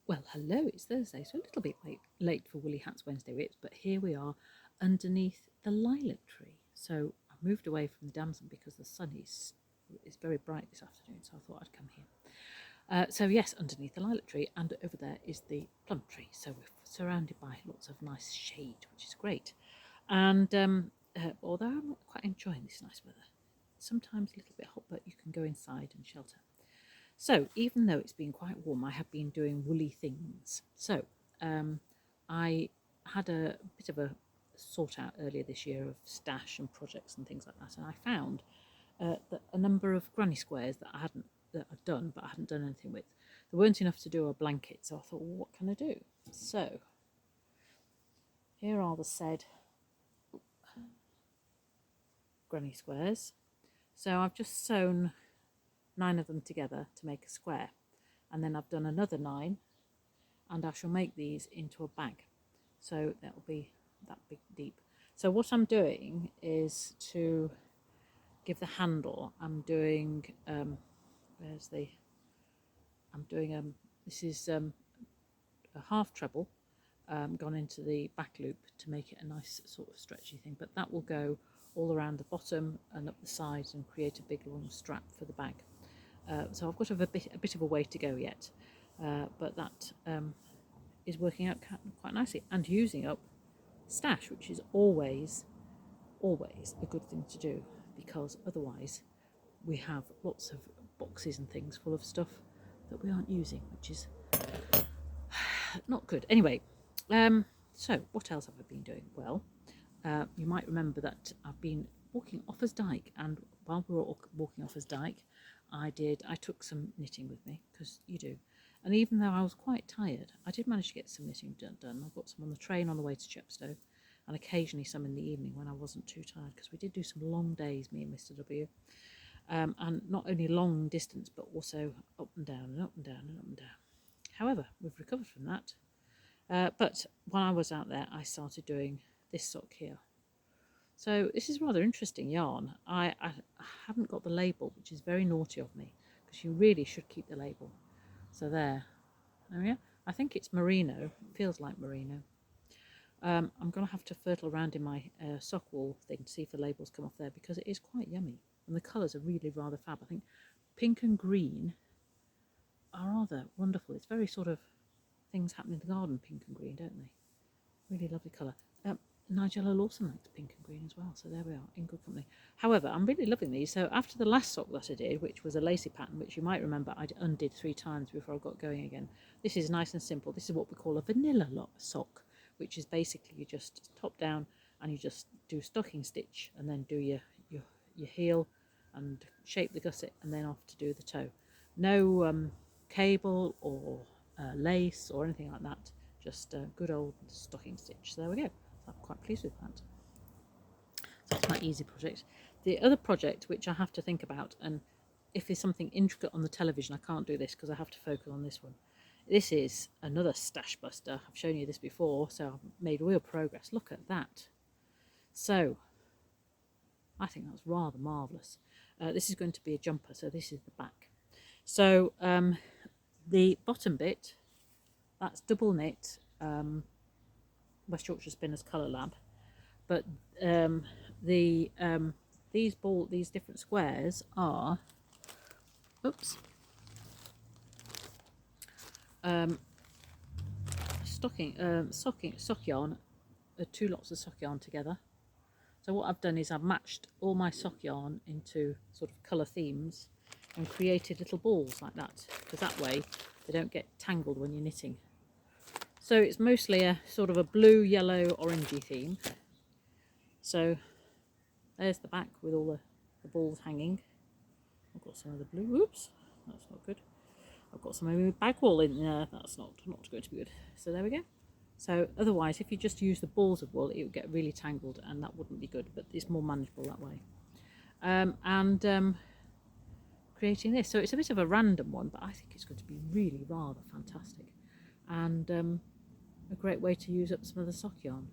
Well, hello, it's Thursday, so a little bit late for Woolly Hats Wednesday bits, but here we are underneath the lilac tree. So I moved away from the damson because the sun is very bright this afternoon, so I thought I'd come here. So yes, underneath the lilac tree, and over there is the plum tree. So we're surrounded by lots of nice shade, which is great. And although I'm not quite enjoying this nice weather, sometimes a little bit hot, but you can go inside and shelter. So, even though it's been quite warm, I have been doing woolly things. So, I had a bit of a sort out earlier this year of stash and projects and things like that, and I found that a number of granny squares that I'd done, but I hadn't done anything with. There weren't enough to do a blanket, so I thought, well, what can I do? So, here are the said granny squares. So I've just sewn 9 of them together to make a square, and then I've done another 9, and I shall make these into a bag, so that'll be that big deep. So what I'm doing is to give the handle, I'm doing where's the I'm doing this is a half treble gone into the back loop to make it a nice sort of stretchy thing, but that will go all around the bottom and up the sides and create a big long strap for the bag. So I've got a bit of a way to go yet, but that is working out quite nicely and using up stash, which is always a good thing to do, because otherwise we have lots of boxes and things full of stuff that we aren't using, which is not good. Anyway, so what else have I been doing? Well, you might remember that I've been walking Offers Dyke, and while we were walking Offers Dyke, I took some knitting with me, because you do. And even though I was quite tired, I did manage to get some knitting done. I got some on the train on the way to Chepstow, and occasionally some in the evening when I wasn't too tired, because we did do some long days, me and Mr. W. And not only long distance, but also up and down and up and down and up and down. However, we've recovered from that. But when I was out there, I started doing this sock here. So this is rather interesting yarn. I haven't got the label, which is very naughty of me, because you really should keep the label. So there we are. I think it's merino. It feels like merino. I'm going to have to fertile around in my sock wool thing to see if the labels come off there, because it is quite yummy. And the colours are really rather fab. I think pink and green are rather wonderful. It's very sort of things happen in the garden, pink and green, don't they? Really lovely colour. Nigella Lawson likes pink and green as well, so there we are, in good company. However, I'm really loving these. So after the last sock that I did, which was a lacy pattern, which you might remember I undid 3 times before I got going again, this is nice and simple. This is what we call a vanilla sock, which is basically you just top down and you just do stocking stitch and then do your heel and shape the gusset and then off to do the toe. No cable or lace or anything like that, just a good old stocking stitch. So there we go. I'm quite pleased with that. So it's my easy project. The other project, which I have to think about, and if there's something intricate on the television, I can't do this because I have to focus on this one. This is another stash buster. I've shown you this before, so I've made real progress. Look at that. So I think that's rather marvellous. This is going to be a jumper, so this is the back. So the bottom bit, that's double knit West Yorkshire Spinners Colour Lab, but these different squares are sock yarn, 2 lots of sock yarn together. So what I've done is I've matched all my sock yarn into sort of colour themes and created little balls like that, because that way they don't get tangled when you're knitting. So it's mostly a sort of a blue, yellow, orangey theme. So there's the back with all the balls hanging. I've got some of the blue. Oops, that's not good. I've got some of the bag wool in there. That's not going to be good. So there we go. So otherwise, if you just use the balls of wool, it would get really tangled, and that wouldn't be good. But it's more manageable that way. Creating this, so it's a bit of a random one, but I think it's going to be really rather fantastic, and a great way to use up some of the sock yarn.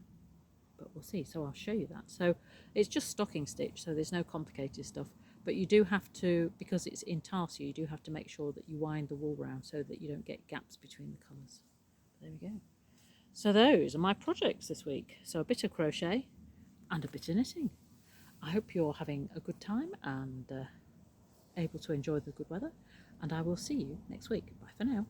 But we'll see. So I'll show you that. So it's just stocking stitch, so there's no complicated stuff. But you do have to, because it's intarsia, you do have to make sure that you wind the wool round so that you don't get gaps between the colours. There we go. So those are my projects this week. So a bit of crochet and a bit of knitting. I hope you're having a good time and able to enjoy the good weather, and I will see you next week. Bye for now.